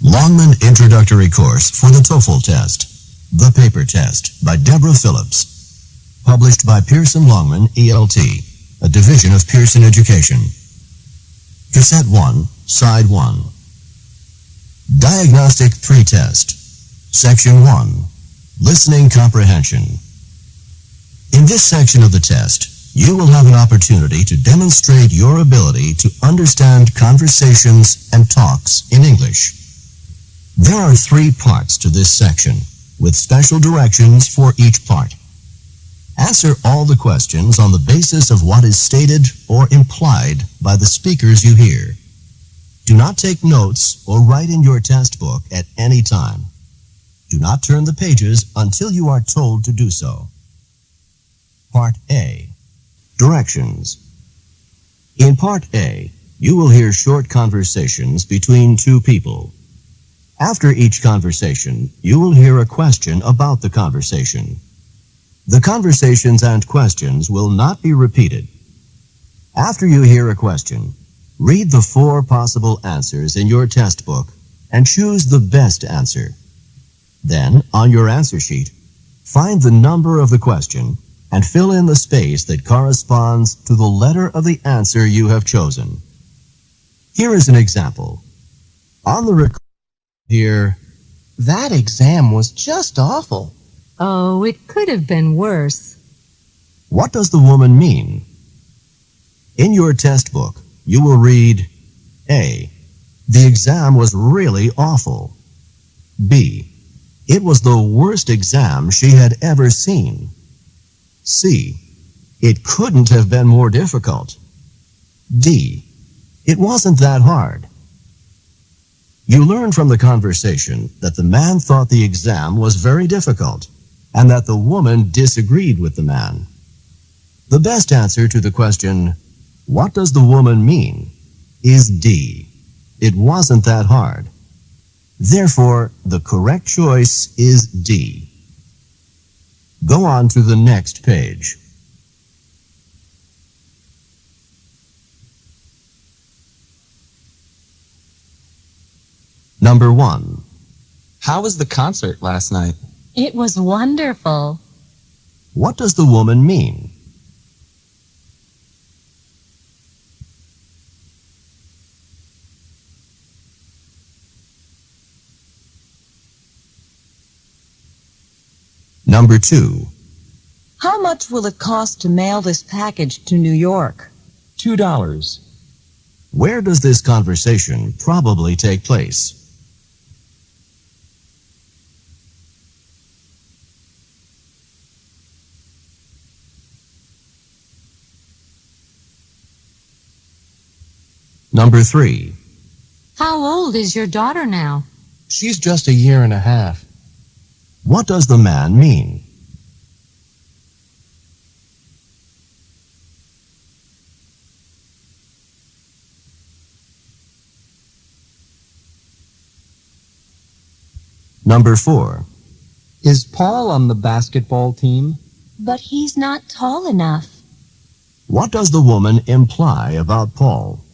Longman Introductory Course for the TOEFL Test. The Paper Test by Deborah Phillips. Published by Pearson Longman, ELT, a division of Pearson Education. Cassette 1, Side 1. Diagnostic Pretest. Section 1. Listening Comprehension. In this section of the test, you will have an opportunity to demonstrate your ability to understand conversations and talks in English. There are 3 parts to this section, with special directions for each part. Answer all the questions on the basis of what is stated or implied by the speakers you hear. Do not take notes or write in your test book at any time. Do not turn the pages until you are told to do so. Part A. Directions. In Part A, you will hear short conversations between 2 people. After each conversation, you will hear a question about the conversation. The conversations and questions will not be repeated. After you hear a question, read the 4 possible answers in your test book and choose the best answer. Then, on your answer sheet, find the number of the question and fill in the space that corresponds to the letter of the answer you have chosen. Here is an example. On the record here, that exam was just awful. Oh, it could have been worse. What does the woman mean? In your test book, you will read A. The exam was really awful. B. It was the worst exam she had ever seen. C. It couldn't have been more difficult. D. It wasn't that hard. You learn from the conversation that the man thought the exam was very difficult and that the woman disagreed with the man. The best answer to the question, what does the woman mean, is D. It wasn't that hard. Therefore, the correct choice is D. Go on to the next page. Number 1. How was the concert last night? It was wonderful. What does the woman mean? Number 2. How much will it cost to mail this package to New York? $2. Where does this conversation probably take place? Number 3. How old is your daughter now? She's just a year and a half. What does the man mean? Number 4. Is Paul on the basketball team? But he's not tall enough. What does the woman imply about Paul?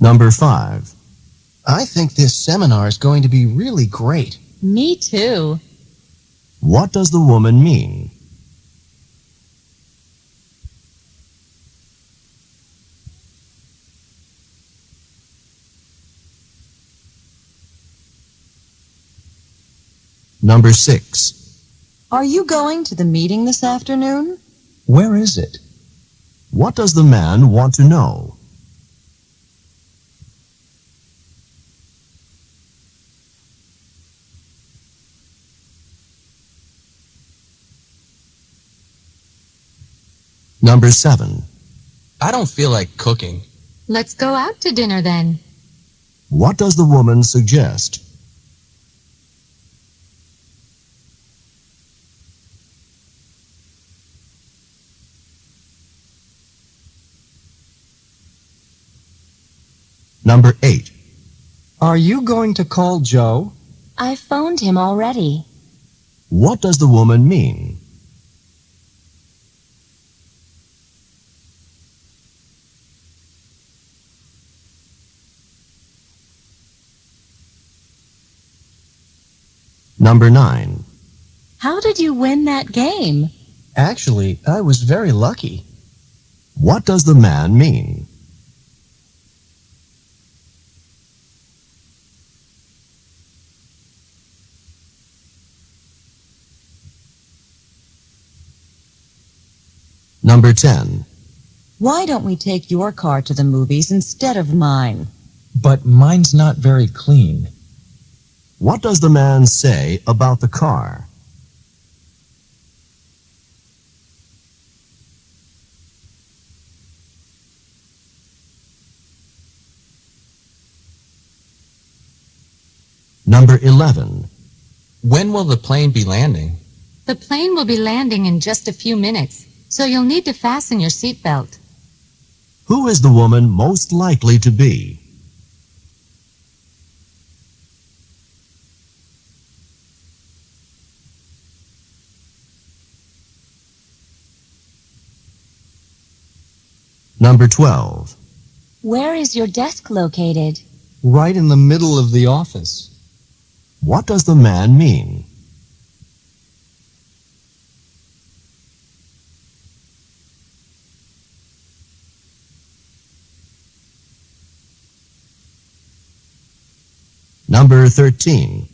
Number 5. I think this seminar is going to be really great. Me too. What does the woman mean? Number 6. Are you going to the meeting this afternoon? Where is it? What does the man want to know? Number 7. I don't feel like cooking. Let's go out to dinner then. What does the woman suggest? Number 8. Are you going to call Joe? I phoned him already. What does the woman mean? Number 9. How did you win that game? Actually, I was very lucky. What does the man mean? Number 10. Why don't we take your car to the movies instead of mine? But mine's not very clean. What does the man say about the car? Number 11. When will the plane be landing? The plane will be landing in just a few minutes, so you'll need to fasten your seatbelt. Who is the woman most likely to be? Number 12. Where is your desk located? Right in the middle of the office. What does the man mean? Number 13.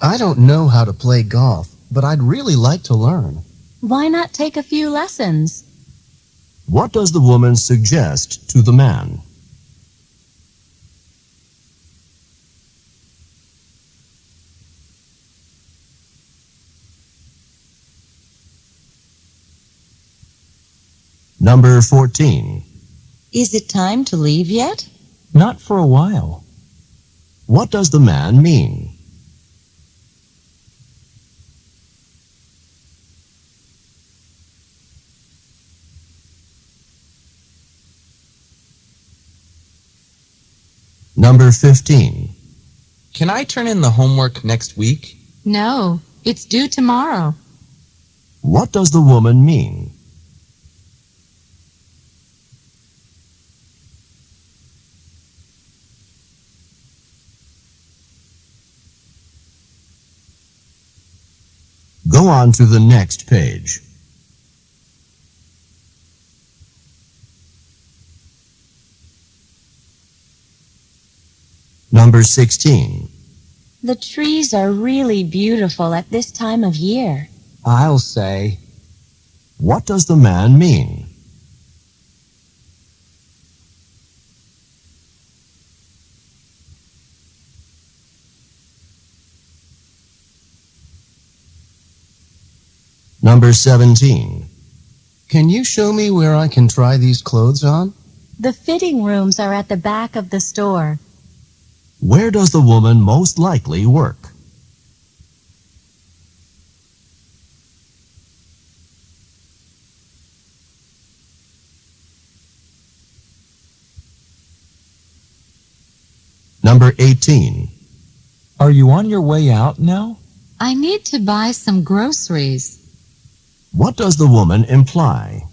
I don't know how to play golf, but I'd really like to learn. Why not take a few lessons? What does the woman suggest to the man? Number 14. Is it time to leave yet? Not for a while. What does the man mean? Number 15. Can I turn in the homework next week? No, it's due tomorrow. What does the woman mean? Go on to the next page. Number 16. The trees are really beautiful at this time of year. I'll say. What does the man mean? Number 17. Can you show me where I can try these clothes on? The fitting rooms are at the back of the store. Where does the woman most likely work? Number 18. Are you on your way out now? I need to buy some groceries. What does the woman imply?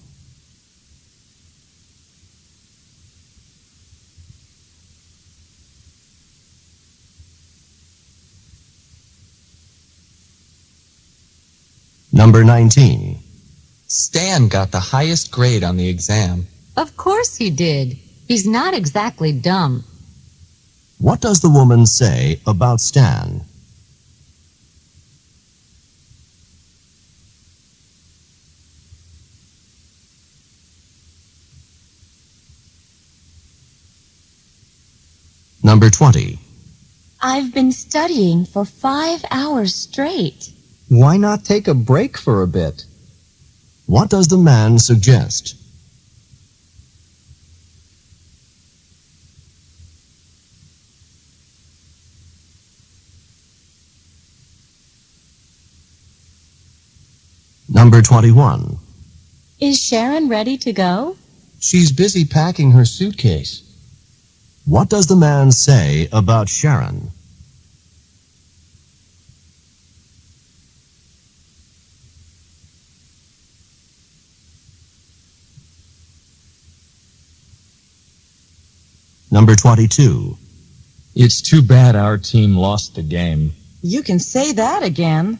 Number 19. Stan got the highest grade on the exam. Of course he did. He's not exactly dumb. What does the woman say about Stan? Number 20. I've been studying for 5 hours straight. Why not take a break for a bit? What does the man suggest? Number 21. Is Sharon ready to go? She's busy packing her suitcase. What does the man say about Sharon? Number 22. It's too bad our team lost the game. You can say that again.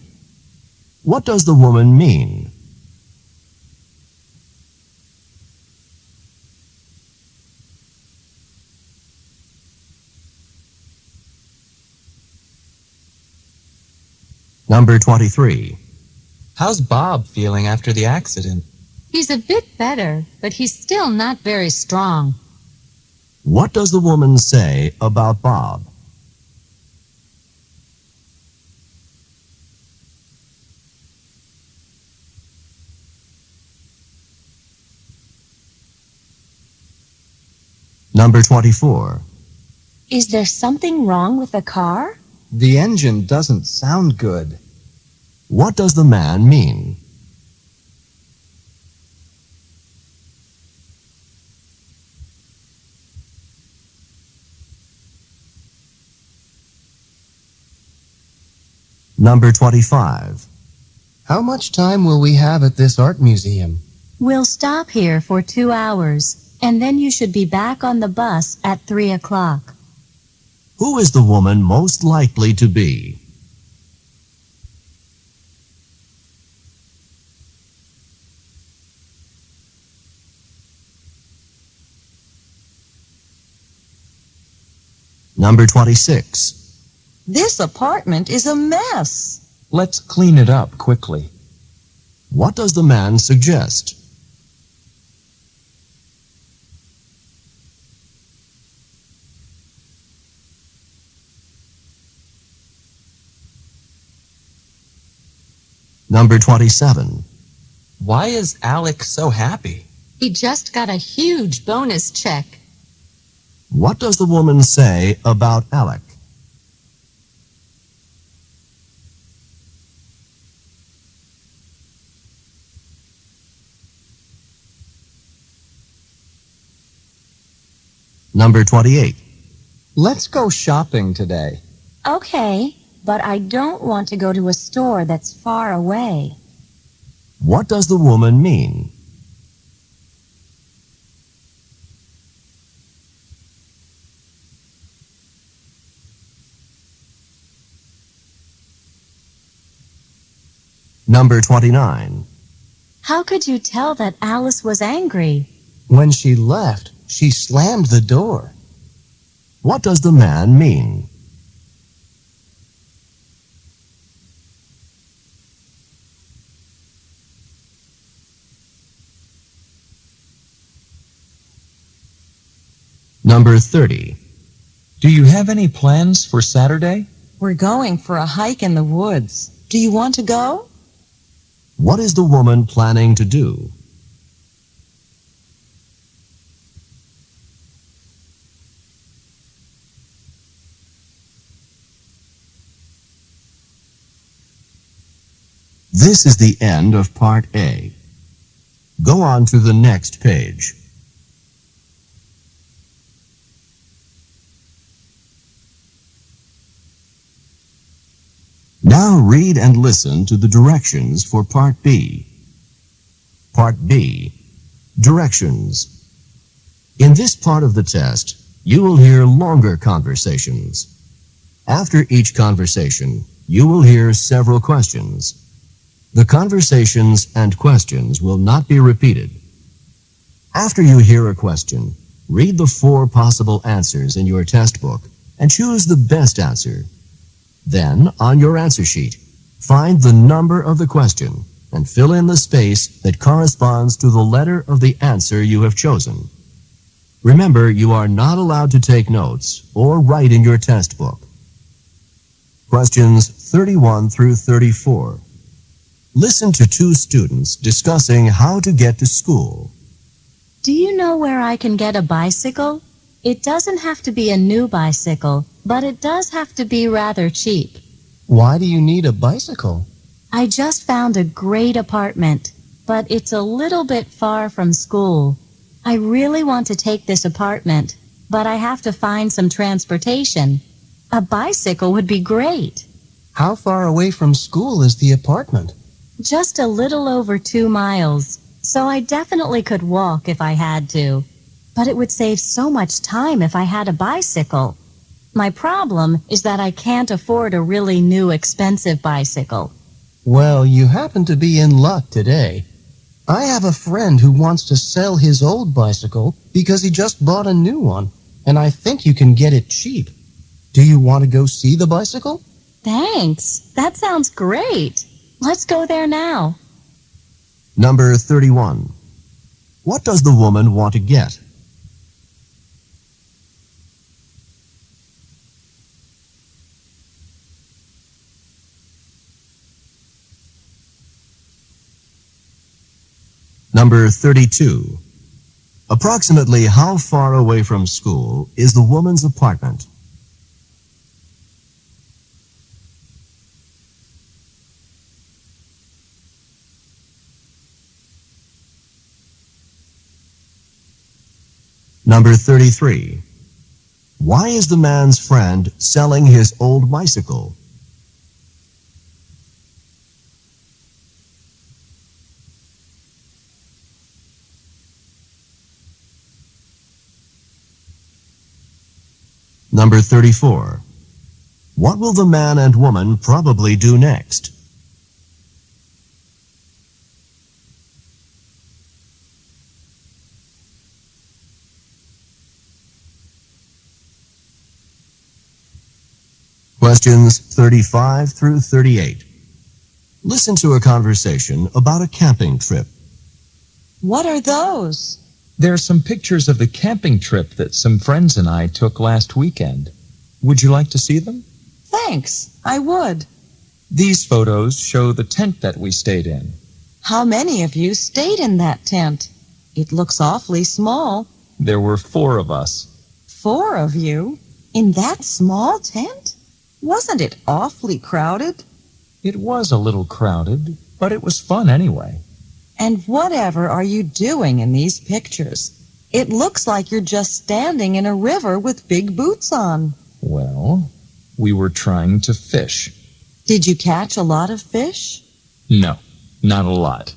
What does the woman mean? Number 23. How's Bob feeling after the accident? He's a bit better, but he's still not very strong. What does the woman say about Bob? Number 24. Is there something wrong with the car? The engine doesn't sound good. What does the man mean? Number 25. How much time will we have at this art museum? We'll stop here for 2 hours, and then you should be back on the bus at 3 o'clock. Who is the woman most likely to be? Number 26. This apartment is a mess. Let's clean it up quickly. What does the man suggest? Number 27. Why is Alec so happy? He just got a huge bonus check. What does the woman say about Alec? Number 28. Let's go shopping today. Okay, but I don't want to go to a store that's far away. What does the woman mean? Number 29. How could you tell that Alice was angry? When she left, she slammed the door. What does the man mean? Number 30. Do you have any plans for Saturday? We're going for a hike in the woods. Do you want to go? What is the woman planning to do? This is the end of Part A. Go on to the next page. Now read and listen to the directions for Part B. Part B. Directions. In this part of the test, you will hear longer conversations. After each conversation, you will hear several questions. The conversations and questions will not be repeated. After you hear a question, read the 4 possible answers in your test book and choose the best answer. Then, on your answer sheet, find the number of the question and fill in the space that corresponds to the letter of the answer you have chosen. Remember, you are not allowed to take notes or write in your test book. Questions 31 through 34. Listen to 2 students discussing how to get to school. Do you know where I can get a bicycle? It doesn't have to be a new bicycle, but it does have to be rather cheap. Why do you need a bicycle? I just found a great apartment, but it's a little bit far from school. I really want to take this apartment, but I have to find some transportation. A bicycle would be great. How far away from school is the apartment? Just a little over 2 miles, so I definitely could walk if I had to. but it would save so much time if I had a bicycle. My problem is that I can't afford a really new expensive bicycle. Well, you happen to be in luck today. I have a friend who wants to sell his old bicycle because he just bought a new one, and I think you can get it cheap. Do you want to go see the bicycle? Thanks. That sounds great. Let's go there now. Number 31. What does the woman want to get? Number 32. Approximately how far away from school is the woman's apartment? Number 33. Why is the man's friend selling his old bicycle? Number 34. What will the man and woman probably do next? Questions 35 through 38. Listen to a conversation about a camping trip. What are those? There are some pictures of the camping trip that some friends and I took last weekend. Would you like to see them? Thanks, I would. These photos show the tent that we stayed in. How many of you stayed in that tent? It looks awfully small. There were 4 of us. 4 of you? In that small tent? Wasn't it awfully crowded? It was a little crowded, but it was fun anyway. And whatever are you doing in these pictures? It looks like you're just standing in a river with big boots on. Well, we were trying to fish. Did you catch a lot of fish? No, not a lot.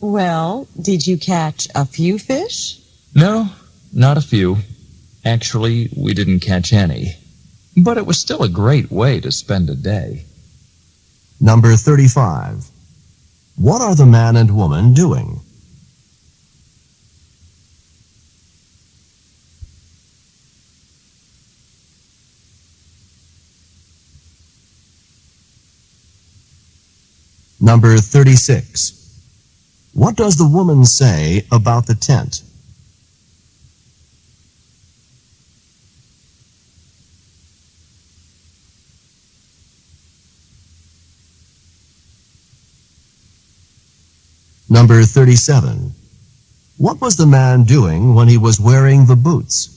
Well, did you catch a few fish? No, not a few. Actually, we didn't catch any. But it was still a great way to spend a day. Number 35. What are the man and woman doing? Number 36. What does the woman say about the tent? Number 37. What was the man doing when he was wearing the boots?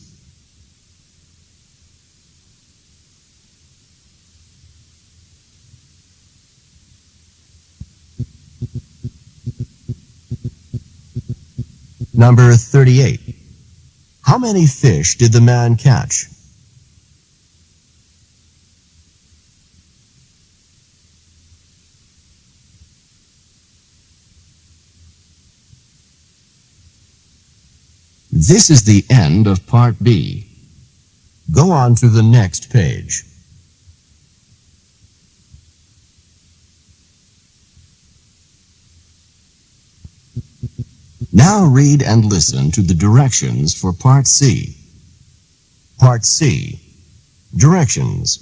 Number 38. How many fish did the man catch? This is the end of Part B. Go on to the next page. Now read and listen to the directions for Part C. Part C. Directions.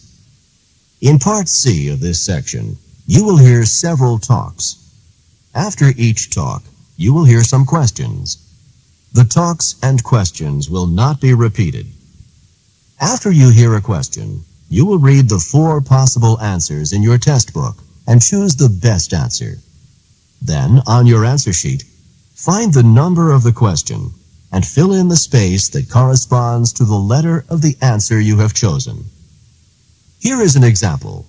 In Part C of this section, you will hear several talks. After each talk, you will hear some questions. The talks and questions will not be repeated. After you hear a question, you will read the 4 possible answers in your test book and choose the best answer. Then, on your answer sheet, find the number of the question and fill in the space that corresponds to the letter of the answer you have chosen. Here is an example.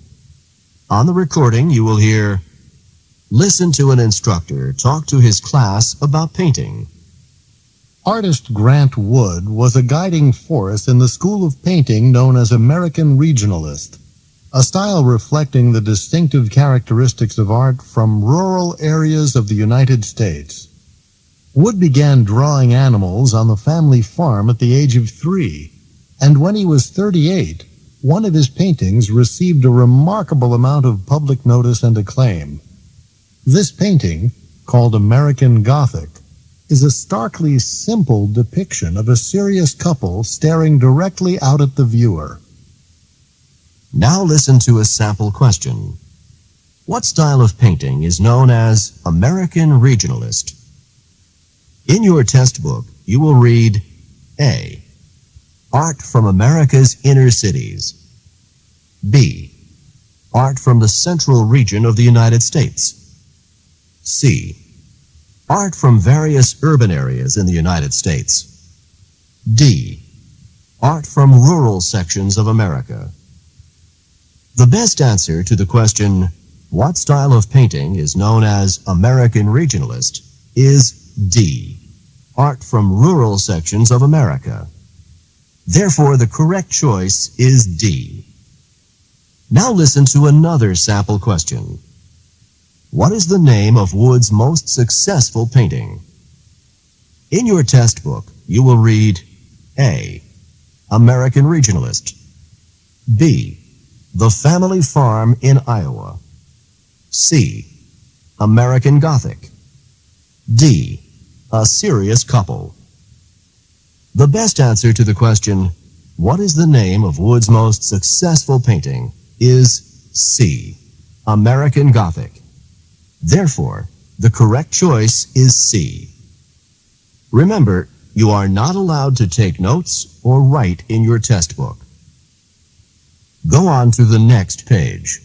On the recording, you will hear, "Listen to an instructor talk to his class about painting." Artist Grant Wood was a guiding force in the school of painting known as American Regionalist, a style reflecting the distinctive characteristics of art from rural areas of the United States. Wood began drawing animals on the family farm at the age of 3, and when he was 38, one of his paintings received a remarkable amount of public notice and acclaim. This painting, called American Gothic, is a starkly simple depiction of a serious couple staring directly out at the viewer. Now listen to a sample question. What style of painting is known as American Regionalist? In your test book, you will read A. Art from America's inner cities. B. Art from the central region of the United States. C. Art from various urban areas in the United States. D. Art from rural sections of America. The best answer to the question, what style of painting is known as American Regionalist, is D. Art from rural sections of America. Therefore, the correct choice is D. Now listen to another sample question. What is the name of Wood's most successful painting? In your test book, you will read A. American Regionalist. B. The Family Farm in Iowa. C. American Gothic. D. A Serious Couple. The best answer to the question, what is the name of Wood's most successful painting, is C. American Gothic. Therefore, the correct choice is C. Remember, you are not allowed to take notes or write in your test book. Go on to the next page.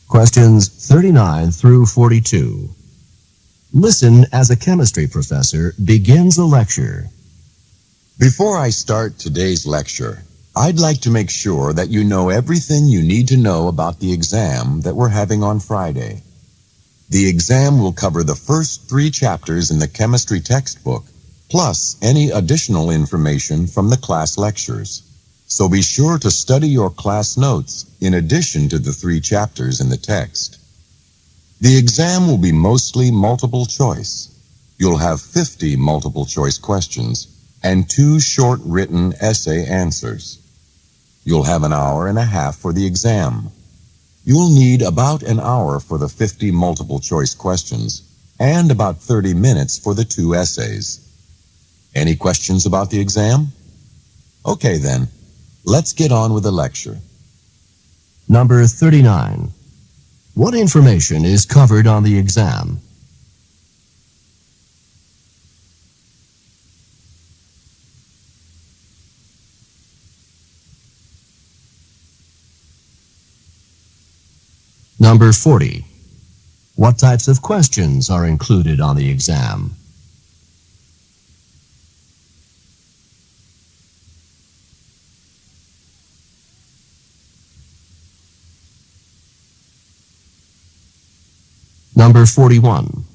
Questions 39 through 42. Listen as a chemistry professor begins a lecture. Before I start today's lecture, I'd like to make sure that you know everything you need to know about the exam that we're having on Friday. The exam will cover the first 3 chapters in the chemistry textbook, plus any additional information from the class lectures. So be sure to study your class notes in addition to the 3 chapters in the text. The exam will be mostly multiple choice. You'll have 50 multiple choice questions and 2 short written essay answers. You'll have an hour and a half for the exam. You'll need about an hour for the 50 multiple choice questions and about 30 minutes for the 2 essays. Any questions about the exam? Okay then, let's get on with the lecture. Number 39. What information is covered on the exam? Number 40. What types of questions are included on the exam? Number 41.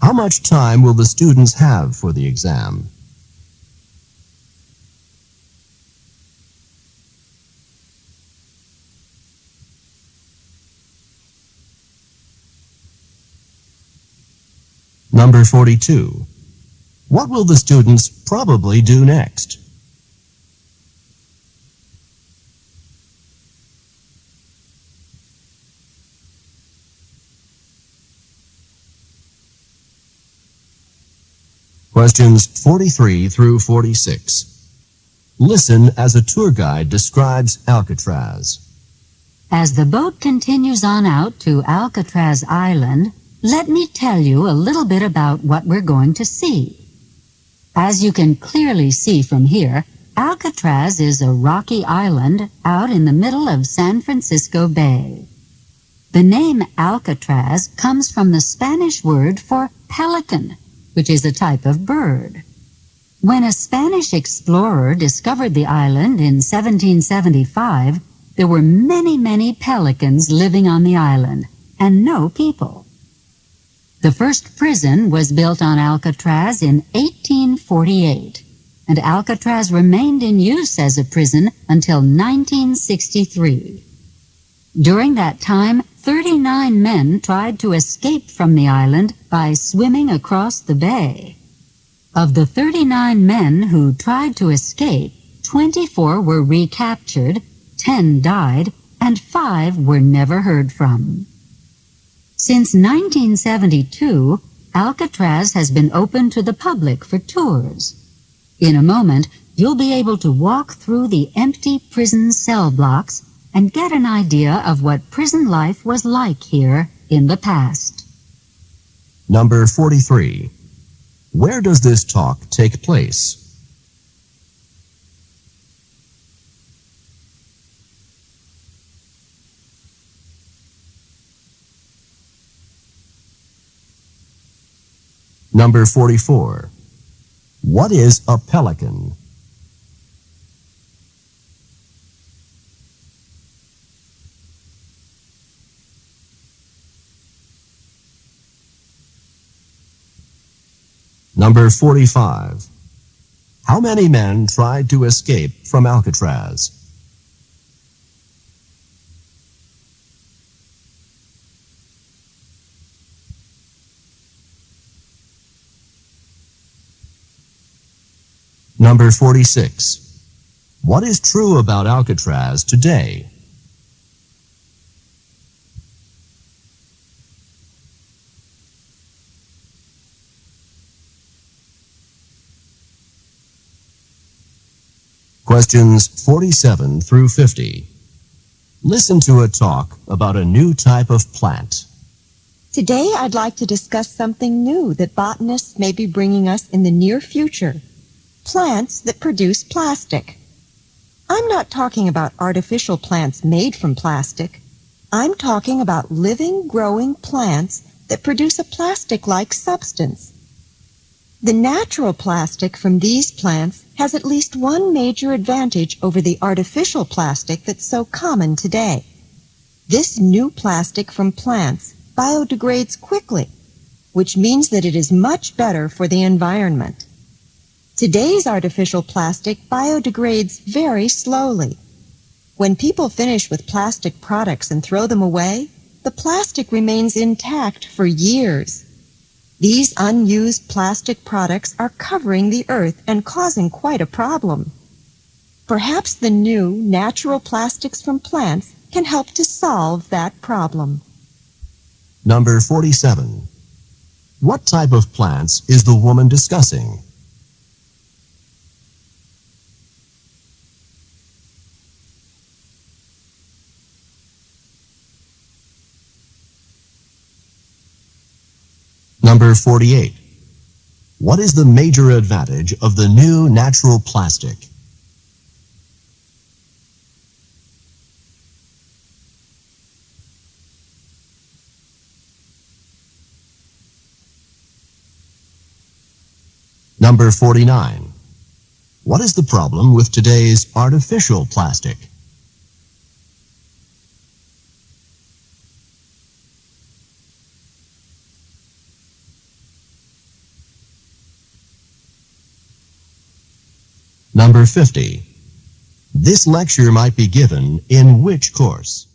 How much time will the students have for the exam? Number 42. What will the students probably do next? Questions 43 through 46. Listen as a tour guide describes Alcatraz. As the boat continues on out to Alcatraz Island, let me tell you a little bit about what we're going to see. As you can clearly see from here, Alcatraz is a rocky island out in the middle of San Francisco Bay. The name Alcatraz comes from the Spanish word for pelican, which is a type of bird. When a Spanish explorer discovered the island in 1775, there were many pelicans living on the island, and no people. The first prison was built on Alcatraz in 1848, and Alcatraz remained in use as a prison until 1963. During that time, 39 men tried to escape from the island by swimming across the bay. Of the 39 men who tried to escape, 24 were recaptured, 10 died, and 5 were never heard from. Since 1972, Alcatraz has been open to the public for tours. In a moment, you'll be able to walk through the empty prison cell blocks and get an idea of what prison life was like here in the past. Number 43. Where does this talk take place? Number 44. What is a pelican? Number 45. How many men tried to escape from Alcatraz? Number 46. What is true about Alcatraz today? Questions 47 through 50. Listen to a talk about a new type of plant. Today I'd like to discuss something new that botanists may be bringing us in the near future. Plants that produce plastic. I'm not talking about artificial plants made from plastic. I'm talking about living, growing plants that produce a plastic-like substance. The natural plastic from these plants has at least one major advantage over the artificial plastic that's so common today. This new plastic from plants biodegrades quickly, which means that it is much better for the environment. Today's artificial plastic biodegrades very slowly. When people finish with plastic products and throw them away, the plastic remains intact for years. These unused plastic products are covering the earth and causing quite a problem. Perhaps the new natural plastics from plants can help to solve that problem. Number 47. What type of plants is the woman discussing? Number 48. What is the major advantage of the new natural plastic? Number 49. What is the problem with today's artificial plastic? Number 50. This lecture might be given in which course?